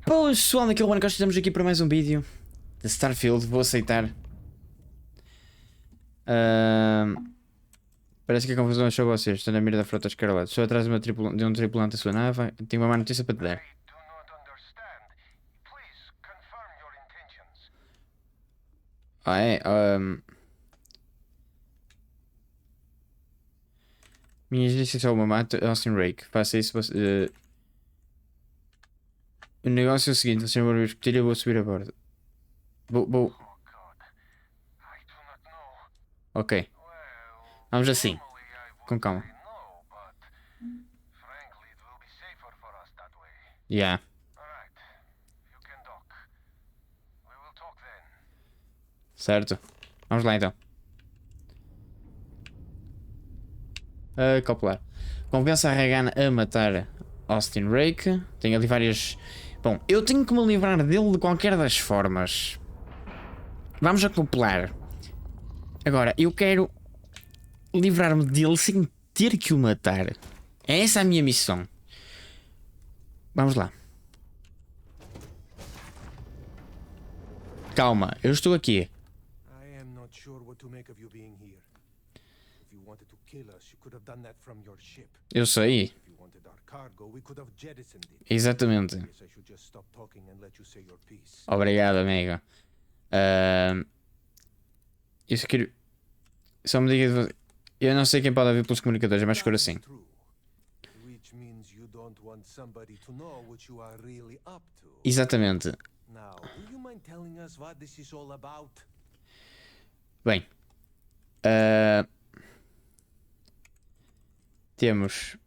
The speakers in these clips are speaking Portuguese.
Boas pessoal, daqui é o RubenCosta, estamos aqui para mais um vídeo de Starfield, vou aceitar. Parece que a confusão achou vocês, estou na mira da Frota Escarlate. Estou atrás de um tripulante da sua nave, tenho uma má notícia para te dar. Ah é? Minha agência é só uma mata, Austin Rake, faça isso. O negócio é o seguinte, você não vai discutir, eu vou subir a bordo. Vou. Ok. Vamos assim. Com calma. Yeah. Certo. Vamos lá então. Calcular. Convença a Regan a matar Austin Rake. Tenho ali várias... Bom, eu tenho que me livrar dele de qualquer das formas. Vamos acoplar. Agora, eu quero livrar-me dele sem ter que o matar. É essa a minha missão. Vamos lá. Calma, eu estou aqui. Eu sei. Exatamente. Obrigado, amigo. Isso quero... Só me diga... Eu não sei quem pode ouvir pelos comunicadores, é mais escuro assim. Exatamente. Bem. Temos...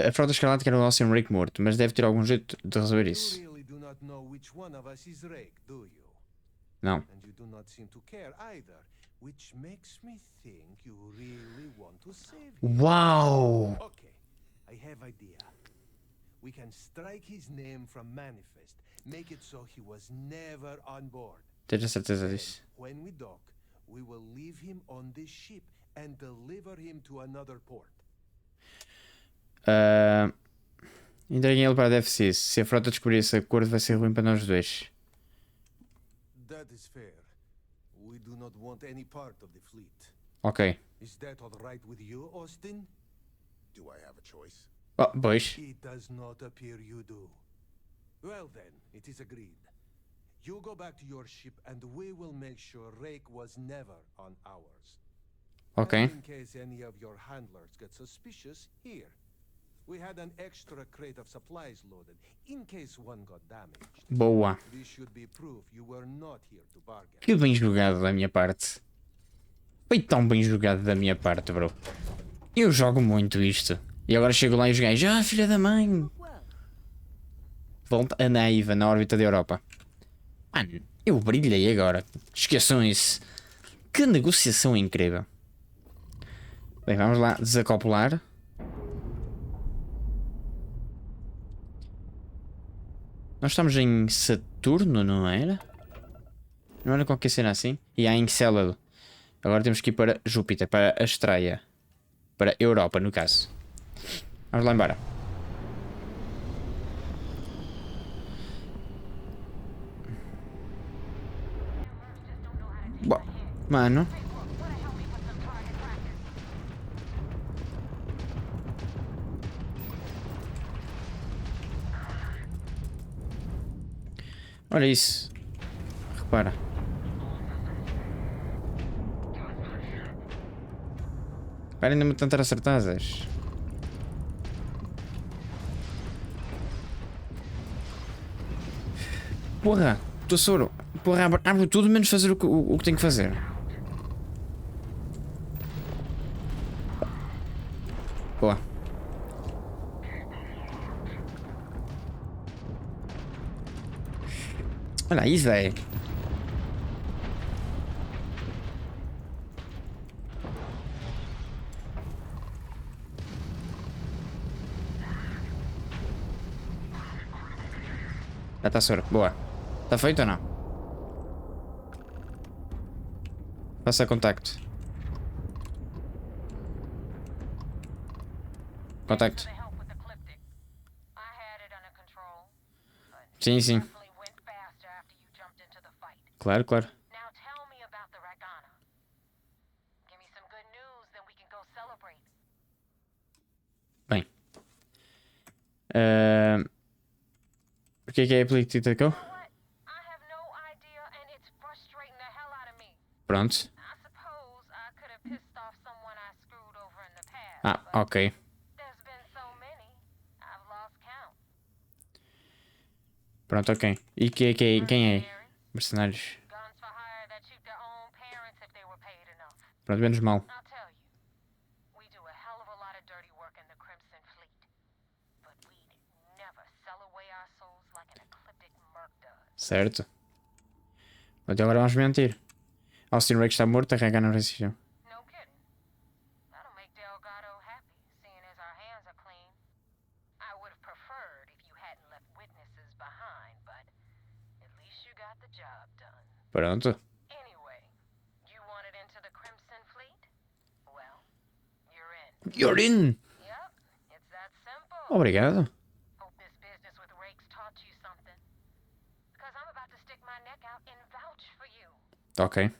a Frota Escarlate quer o Austin Rake morto, mas deve ter algum jeito de resolver isso. Não. Uau! We can strike his name from manifest, make it so he was never on board. Tenho certeza disso. When we dock, we will leave him on this ship and deliver him to another port. Entreguem ele para a DFC. Se a frota descobrir esse acordo, vai ser ruim para nós dois. That is fair. We do not want any part of the fleet. Ok. Is that all right with you, Austin? Do I have a choice? Oh, pois. It does not appear you do. Well then, it is agreed. You go back to your ship and we will make sure Rake was never on ours. Ok. And in case any of your handlers get suspicious, here. We had an extra crate of supplies loaded, in case one got damaged. Boa. This should be proof you were not here to bargain. Que bem jogado da minha parte. Foi tão bem jogado da minha parte, bro. Eu jogo muito isto. E agora chego lá e os gajos, filha da mãe. Volta a naiva na órbita da Europa. Mano, eu brilhei agora. Esqueçam isso. Que negociação incrível. Bem, vamos lá desacoplar. Nós estamos em Saturno, não era? Não era qualquer cena assim? E há Encélado. Agora temos que ir para Júpiter, para a Estreia. Para a Europa, no caso. Vamos lá embora. Mano. Olha isso. Repara. Parem de me tentar acertadas. Porra, estou soro. Porra, abro tudo menos fazer o que tenho que fazer. Boa. Olha isso aí. Já está soro. Boa. Está feito ou não? Faça contacto. Contacto. Sim, sim. Claro, claro. Bem. O que é a política atacou? Pronto. Ah, ok. Pronto, ok. E quem é? Mercenários. Pronto, menos mal. Certo. Até agora vamos mentir. Austin Rake está morto, a Regan não resistiu. Pronto. You're in! Obrigado. Ok.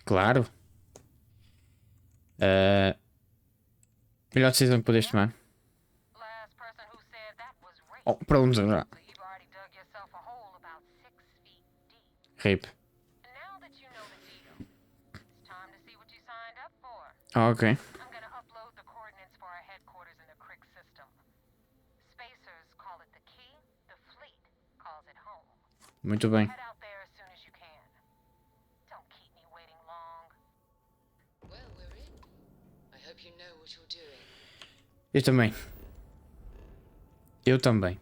Claro. Melhor decisão que pudeste tomar. Oh, pronto já. Rape. Ah, ok. Muito bem. Eu também. Eu também.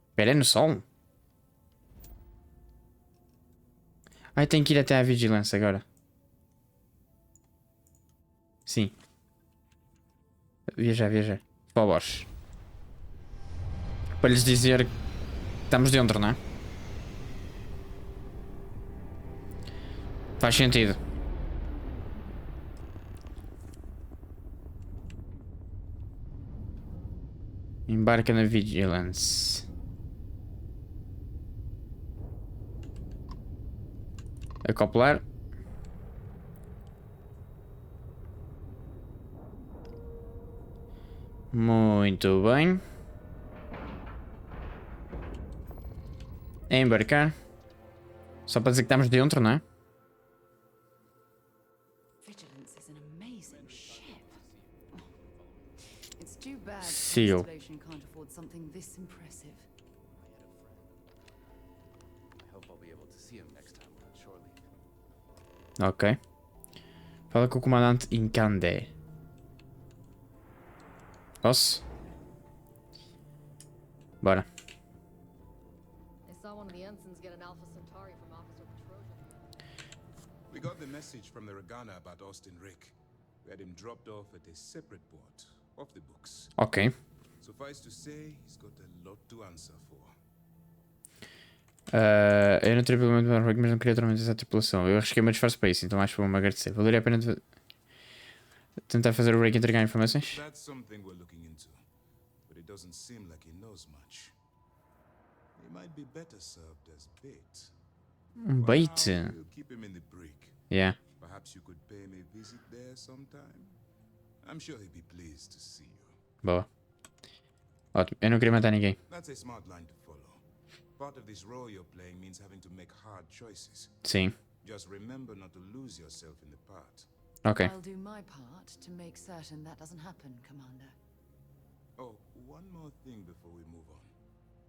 Espera, é no sol? Ai, tenho que ir até à vigilância agora. Sim. Viajar, viajar. Para o Bosch. Para lhes dizer que estamos dentro, não é? Faz sentido. Embarca na Vigilance. Acoplar. Muito bem. Embarcar. Só para dizer que estamos dentro, não é? Seal. Ok. Fala com o comandante Incandé. Posso? Bora. We got the message from the Regana about Austin Rick. We had him dropped off at a separate port, off the books. Ok. Suffice to say, he's got a lot to answer for. Eu não teria problema de mar, mas não queria traumatizar a tripulação. Eu arrisquei meu disfarce para isso, então acho que vou-me agradecer. Valeria a pena tentar fazer o Rick entregar informações? That's something we're looking into, but it doesn't seem like he knows much. He might be better served as bait. Bait? We'll keep him in the brig. Yeah. Perhaps you could pay him a visit there sometime. I'm sure he'd be pleased to see you. Boa. Ótimo. Eu não queria matar ninguém. That's a smart line to follow. Part of this role you're playing means having to make hard choices. Sim. Just remember not to lose yourself in the part. Ok. I'll do my part to make certain that doesn't happen, Commander. Oh, one more thing before we move on.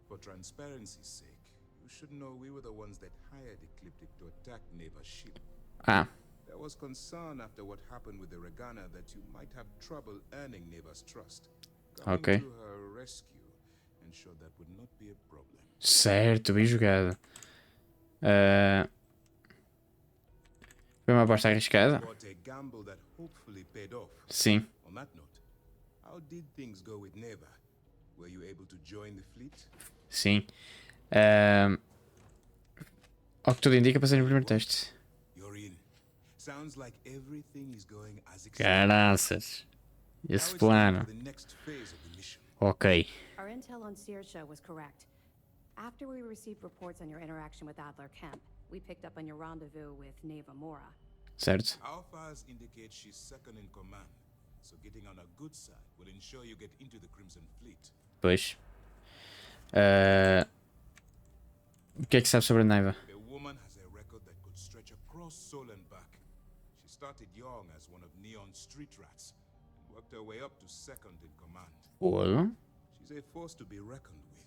For transparency's sake, you should know we were the ones that hired Ecliptic to attack Neva's ship. Ah. There was concern after what happened with the Regana that you might have trouble earning Neva's trust. Coming Ok. to her rescue ensured that would not be a problem. Certo, bem jogado. Foi uma aposta arriscada? But a gamble that hopefully paid off. Sim. On that note, how did things go with Neva? Were you able to join the fleet? Sim. Ao que tudo indica, passei no primeiro teste. You're in. Sounds like everything is going as expected. Caraças. Esse Now it's time plano. for the next phase of the mission. Ok. Our intel on Searsha was correct. After we received reports on your interaction with Adler Kemp, we picked up on your rendezvous with Neva Mora. Certo. Our files indicate she's second in command, so getting on a good side will ensure you get into the Crimson Fleet. Pois. O que é que sabe sobre a Neiva? The woman has a record that could stretch across Sol and back. She started young as one of Neon's street rats and worked her way up to second in command. Olha. She's a force to be reckoned with,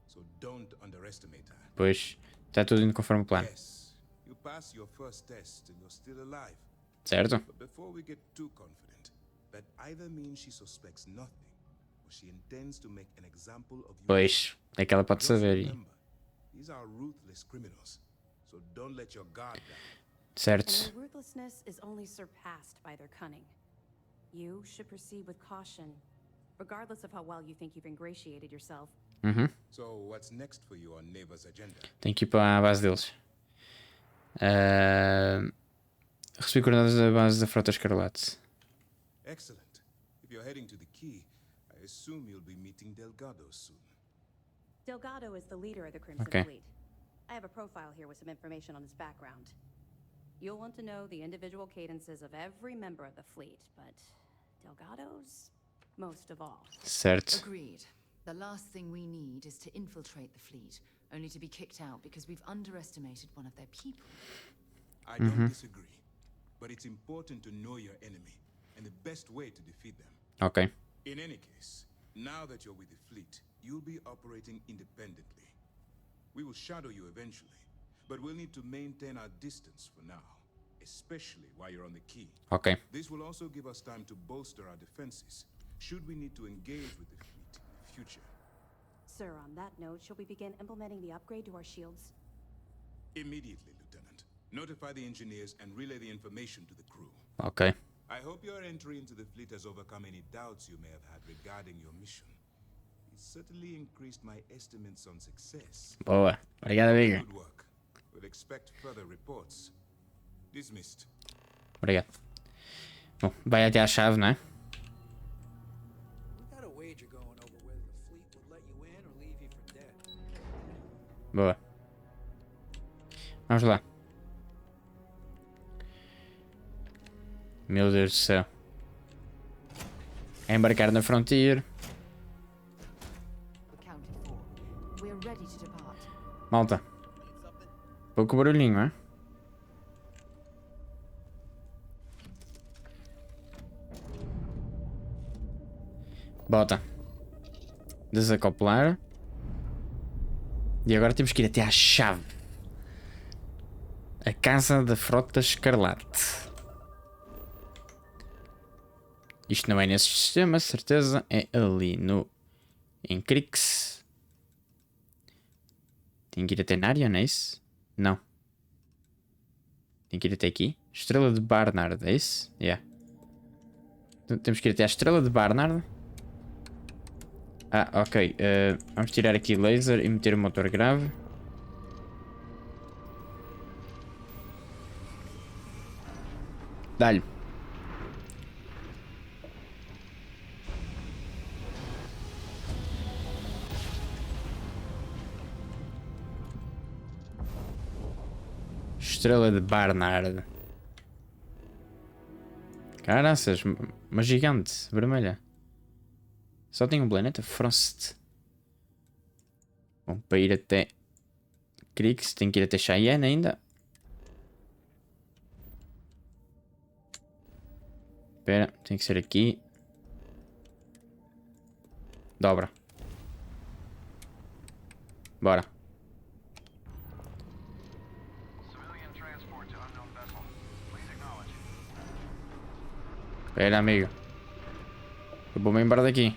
so don't underestimate her. Pois. Está tudo indo conforme o plano. Yes, you pass your first test and you're still alive. Certo? But before we get too confident, that either means she suspects nothing, or she intends to make an example of you. Pois. É que ela pode Just saber. remember, these are ruthless criminals, so don't let your guard down. And Certo. their ruthlessness is only surpassed by their cunning. You should proceed with caution, regardless of how well you think you've ingratiated yourself. Uhum. So what's next for you on Neva's agenda? Tenho que ir para a base deles. Recebi coordenadas da base da Frota Escarlate. Excellent. If you're heading to the key, I assume you'll be meeting Delgado soon. Delgado is the leader of the Crimson Okay. Fleet. I have a profile here with some information on his background. You'll want to know the individual cadences of every member of the fleet, but Delgado's most of all. Certo. Agreed. The last thing we need is to infiltrate the fleet, only to be kicked out because we've underestimated one of their people. I don't disagree, but it's important to know your enemy and the best way to defeat them. Ok. In any case, now that you're with the fleet, you'll be operating independently. We will shadow you eventually, but we'll need to maintain our distance for now, especially while you're on the key. Ok. This will also give us time to bolster our defenses, should we need to engage with the fleet in the future. Sir, on that note, shall we begin implementing the upgrade to our shields? Immediately, Lieutenant. Notify the engineers and relay the information to the crew. Ok. I hope your entry into the fleet has overcome any doubts you may have had regarding your mission. It certainly increased my estimates on success. Boa. Obrigado, amigo. Good work. We'll expect further reports. Dismissed. Obrigado. Bom, vai até à chave, não é? We got a wager going over whether the fleet would let you in or leave you for dead. Boa. Vamos lá. Meu Deus do céu. É embarcar na Frontier. Accounted for. We're ready to depart. Malta. Pouco barulhinho, não é? Bota. Desacoplar. E agora temos que ir até à chave. A casa da Frota Escarlate. Isto não é nesse sistema, certeza. É ali no... Em Crix. Tenho que ir até Nária, não é isso? Não. Tenho que ir até aqui. Estrela de Barnard, é isso? Yeah. Então, temos que ir até à Estrela de Barnard. Ah, ok. Vamos tirar aqui laser e meter o motor grave. Dá-lhe. Estrela de Barnard. Caraças, uma gigante vermelha. Só tem um planeta? Frost. Bom, para ir até Crix, tem que ir até Cheyenne ainda. Espera, tem que ser aqui. Dobra. Bora. Espera, amigo. Eu vou-me embora daqui.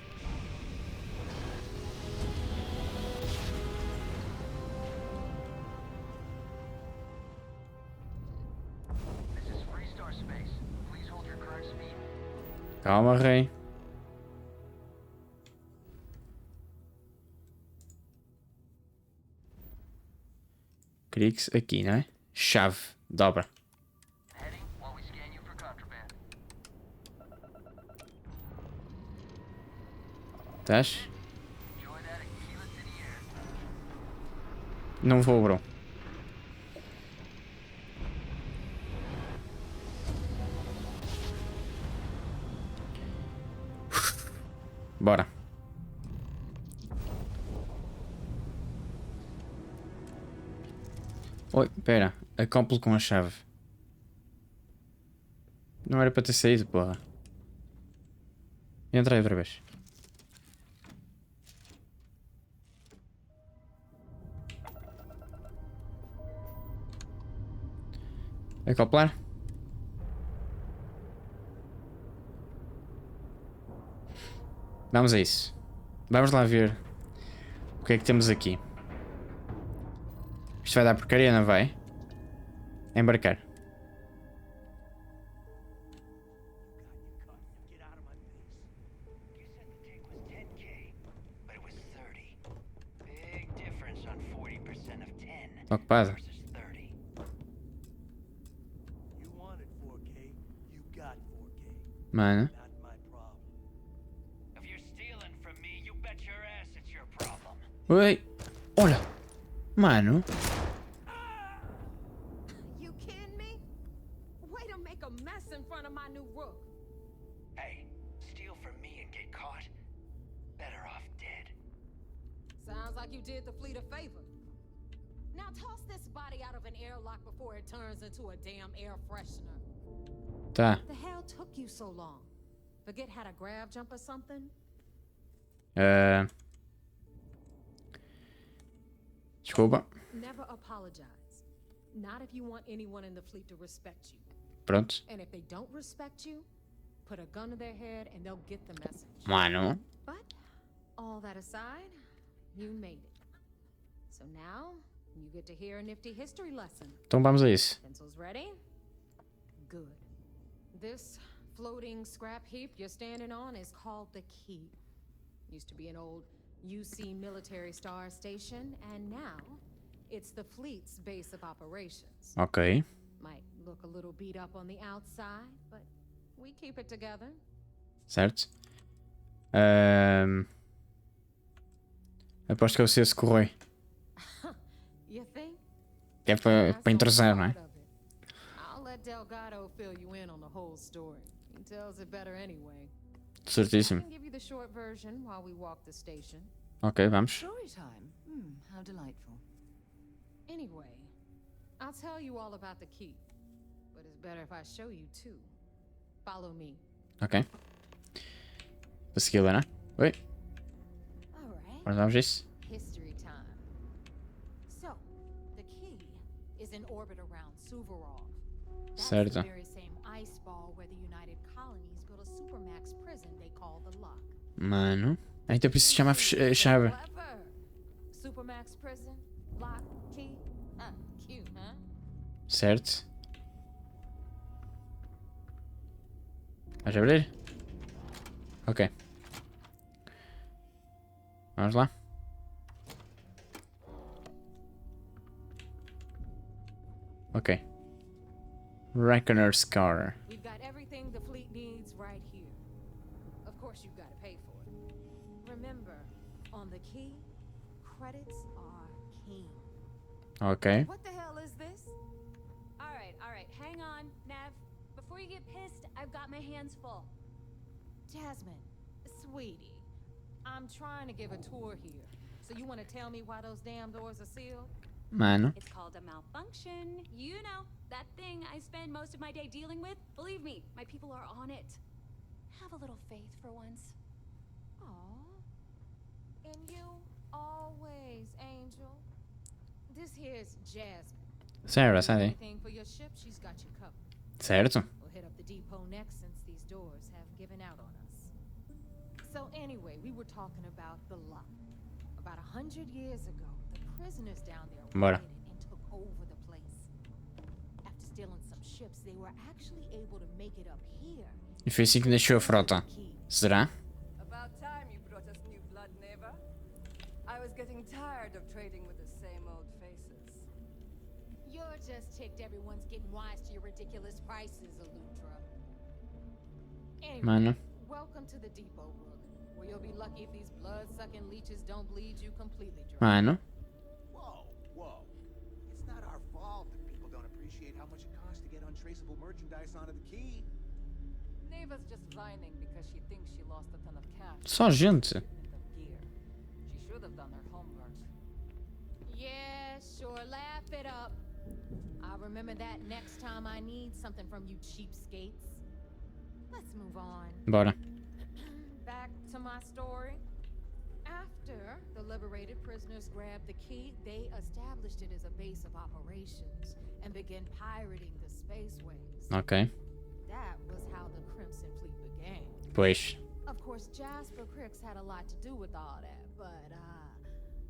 Calma, rei. Crix aqui, não é? Chave. Dobra. Estás? Não vou, bro. Bora. Oi, pera. Acoplo com a chave. Não era para ter saído, porra. Entra aí outra vez. Acoplar? Vamos a isso. Vamos lá ver o que é que temos aqui. Isto vai dar porcaria, não vai? Embarcar. Ocupado. Mano. Oi. Olha. Mano. You kidding me? Way to make a mess in front of my new rook. Hey, steal from me and get caught. Better off dead. Sounds like you did the fleet a favor. Now toss this body out of an airlock before it turns into a damn air freshener. Tá. The hell took you so long? Forget how to grab jump or something? Desculpa. Never apologize. Not if you want anyone in the fleet to respect you. Pronto. And if they don't respect you, put a gun to their head and they'll get the message. Mano. But all that aside, you made it. So now you get to hear a nifty history lesson. Então vamos a isso. Pencils ready? Good. This floating scrap heap you're standing on is called the Key. Used to be an old UC military star station, and now it's the fleet's base of operations. Ok. Might look a little beat up on the outside, but we keep it together. Certo. Aposto que é o seu correio. You think? Que é para entrosar, não é? I'll let Delgado fill you in on the whole story. He tells it better anyway. I Certíssimo. can give you the short version while we walk the station. Ok, vamos. Story time. How delightful. Anyway, I'll tell you all about the key, but it's better if I show you too. Follow me. Ok. Para seguir lá, não é? Oi. All right. Agora vamos a isso. History time. So, the key is in orbit around Suvorov. That's Certo. the very same ice ball where the United Colonies built a supermax prison they call the Lock. Mano. Então por isso se chama a chave. Clever. Supermax prison, lock, key. Cute, huh? Certo. Vais abrir? Ok. Vamos lá. Ok. Reckoner's car. We've got everything the fleet needs right here. Of course, you've got to pay for it. Remember, on the key, credits are king. Ok. What the hell is this? All right, hang on, Nev. Before you get pissed, I've got my hands full. Jasmine, sweetie, I'm trying to give a tour here. So you want to tell me why those damn doors are sealed? Mano. It's called a malfunction. You know, that thing I spend most of my day dealing with. Believe me, my people are on it. Have a little faith for once. Aw. And you always, Angel. This here's Jasmine. Sarah, sai daí. Anything for your ship, she's got you covered. Certo. We'll hit up the depot next since these doors have given out on us. So anyway, we were talking about the Lock. About 100 years ago, the prisoners down there Bora. raided and took over the place. After stealing some ships, they were actually able to make it up here. E foi assim que nasceu a frota. Será? About time you brought us new blood, neighbor. I was getting tired of trading with the same old faces. You're just ticked everyone's getting wise to your ridiculous prices, Elutra. Anyway, Mano. welcome to the depot, Rook, where You'll be lucky if these blood-sucking leeches don't bleed you completely dry. Mano. Whoa, whoa. It's not our fault that people don't appreciate how much it costs to get untraceable merchandise onto the key. Neva's just whining because she thinks she lost a ton of cash. Só gente. Shipment of gear. She should have done her homework. Yeah, sure, laugh it up. I'll remember that next time I need something from you cheapskates. Let's move on. Bora. Back to my story. After the liberated prisoners grabbed the key, they established it as a base of operations and began pirating the spaceways. Ok. That was how the Crimson Fleet began. Pois. Of course, Jasper Cricks had a lot to do with all that, but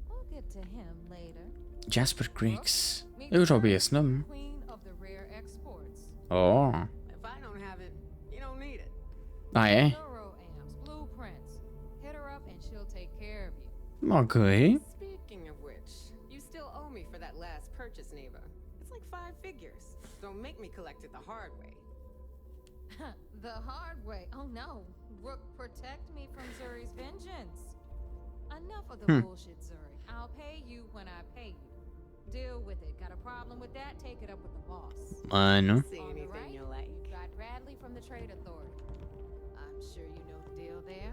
we'll get to him later. Jasper Creeks. Eu já ouvi esse nome. Queen of the rare exports. Oh. If I don't have it, you don't need it. Ah, é? Neuroamps, blueprints. Hit her up and she'll take care of you. Ok. Speaking of which, you still owe me for that last purchase, Neva. It's like 5 figures. Don't make me collect it the hard way. The hard way. Oh no. Rook, protect me from Zuri's vengeance. Enough of the bullshit, Zuri. I'll pay you when I pay you. Deal with it. Got a problem with that? Take it up with the boss. Mano. See On the anything right, you like. you've got Bradley from the Trade Authority. I'm sure you know the deal there.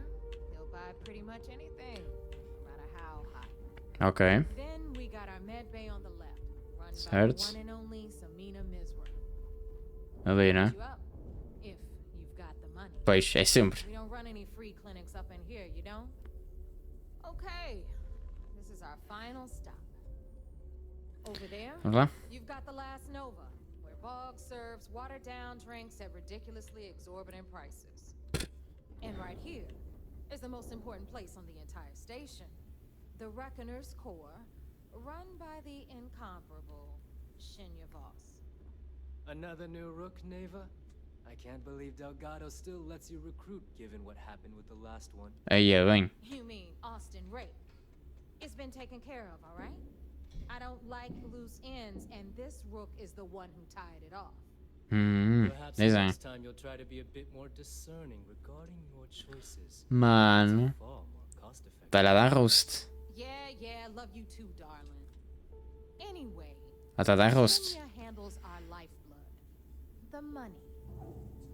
He'll buy pretty much anything, no matter how high. Ok. Then we got our med bay on the left, run by the Certo. one and only Samina Misra. Ali, né? You up, if you've got the money. Pois, é sempre. We don't run any free clinics up in here, you don't? Okay, this is our final stop. Over there, Vamos lá? you've got the last Nova, where Bog serves watered-down drinks at ridiculously exorbitant prices. And right here is the most important place on the entire station, the Reckoner's Core, run by the incomparable Shinya Voss. Another new rook, Neva? I can't believe Delgado still lets you recruit given what happened with the last one. Aí é bem. You mean Austin Rake? It's been taken care of, all right? I don't like loose ends, and this rook is the one who tied it off. Perhaps Pois é. next time you'll try to be a bit more discerning regarding your choices. Mano. Far more cost-effective. Está a dar roast. Yeah, love you too, darling. Anyway, Ela está a dar roast. Shinya handles our lifeblood, the money.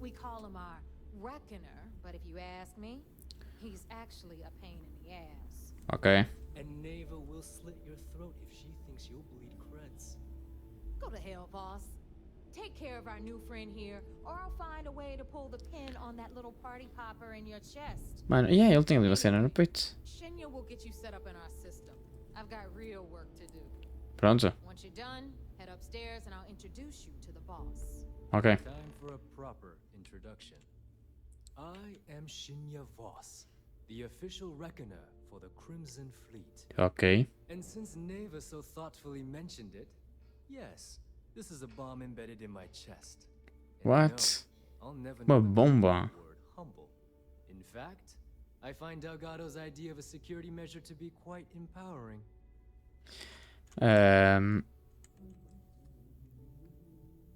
We call him our Reckoner, but if you ask me, he's actually a pain in the ass. Ok. And Neva will slit your throat if she thinks you'll bleed creds. Go to hell, boss. Take care of our new friend here, or I'll find a way to pull the pin on that little party popper in your chest. Mano, yeah, ele tem ali uma cena no peito. Shinya will get you set up in our system. I've got real work to do. Pronto. Once you're done, head upstairs and I'll introduce you to the boss. Ok. Time for a proper introduction. I am Shinya Voss, the official reckoner for the Crimson Fleet. Ok. And since Neva so thoughtfully mentioned it, yes, this is a bomb embedded in my chest. And What? no, I'll never Uma know the bomba. word humble. In fact, I find Delgado's idea of a security measure to be quite empowering.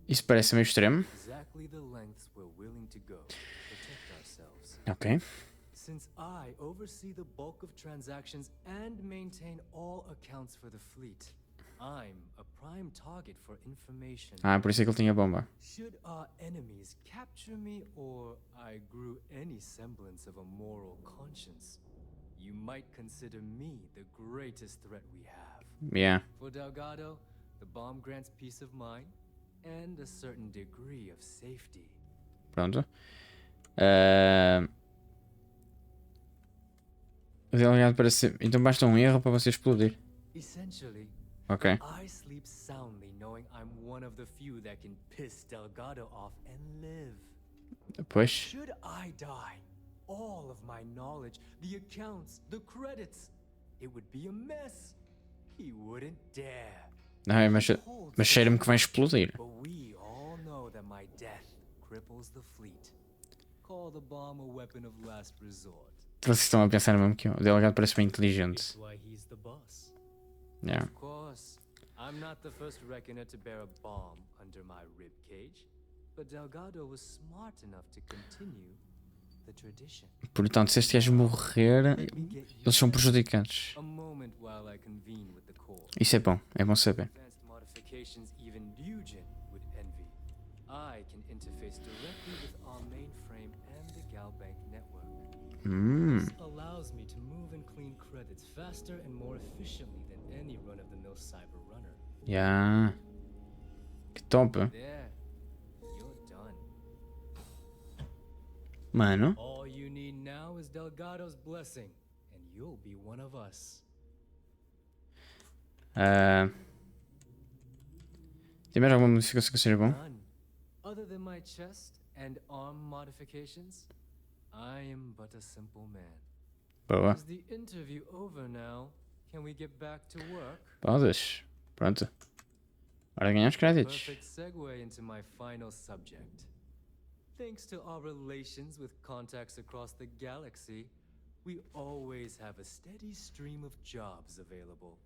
Isso parece meio extremo. Exactly the lengths we're willing to go to protect ourselves. Ok. Since I oversee the bulk of transactions and maintain all accounts for the fleet, I'm a prime target for information. Ah, por isso é que ele tinha bomba. Should our enemies capture me or I grew any semblance of a moral conscience, you might consider me the greatest threat we have. Yeah. For Delgado, the bomb grants peace of mind and a certain degree of safety. Pronto. O delegado parece... Então basta um erro para você explodir. Essentially, Ok. I sleep soundly knowing I'm one of the few that can piss Delgado off and live. Depois. Should I die, all of my knowledge, the accounts, the credits, it would be a mess. He wouldn't dare. Ai, mas cheira-me que vai explodir. But we all know that my death cripples the fleet. Call the bomb a weapon of last resort. Vocês estão a pensar mesmo que o delegado parece bem inteligente. That's why he's the boss. Yeah. Of course, I'm not the first reckoner to bear a bomb under my rib cage, but Delgado was smart enough to continue the tradition. Portanto, se este gajo morrer, eles são prejudicados. A moment while I convene with the core. Isso é bom saber. Advanced modifications even Eugen would envy. I can interface directly with our mainframe and the Galbank network. This allows me to move and clean credits faster and more efficiently than any run-of-the-mill cyber runner. Yeah. Que top. There, you're done. Mano. All you need now is Delgado's blessing, and you'll be one of us. Tem mais alguma modificação que seja bom? None. Other than my chest and arm modifications, I am but a simple man. Boa. Is the interview over now? Can we get back to work? Podes. Pronto. Hora de ganhar os créditos. Perfect segue into my final subject. Thanks to our relations with contacts across the galaxy, we always have a steady stream of jobs available.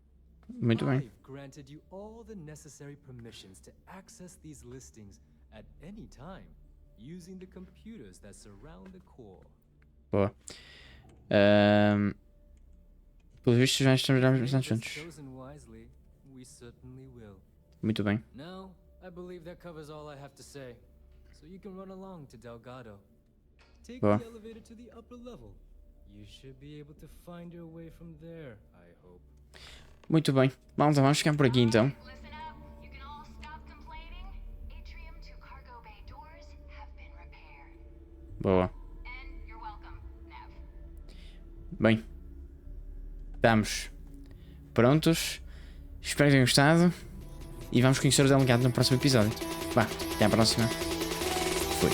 Muito bem. I've granted you all the necessary permissions to access these listings at any time, using the computers that surround the core. Boa. Pelo visto já estamos bastante juntos. Chosen wisely, we certainly will. Muito bem. Now, I believe that covers all I have to say. So you can run along to Delgado. Take Boa. the elevator to the upper level. You should be able to find your way from there, I hope. Muito bem. Malta, vamos ficar por aqui então. Listen up. You can all stop complaining. Atrium to cargo bay doors have been repaired. Boa. And you're welcome, Nev. Bem. Estamos prontos. Espero que tenham gostado. E vamos conhecer o delegado no próximo episódio. Vá, até à próxima. Fui.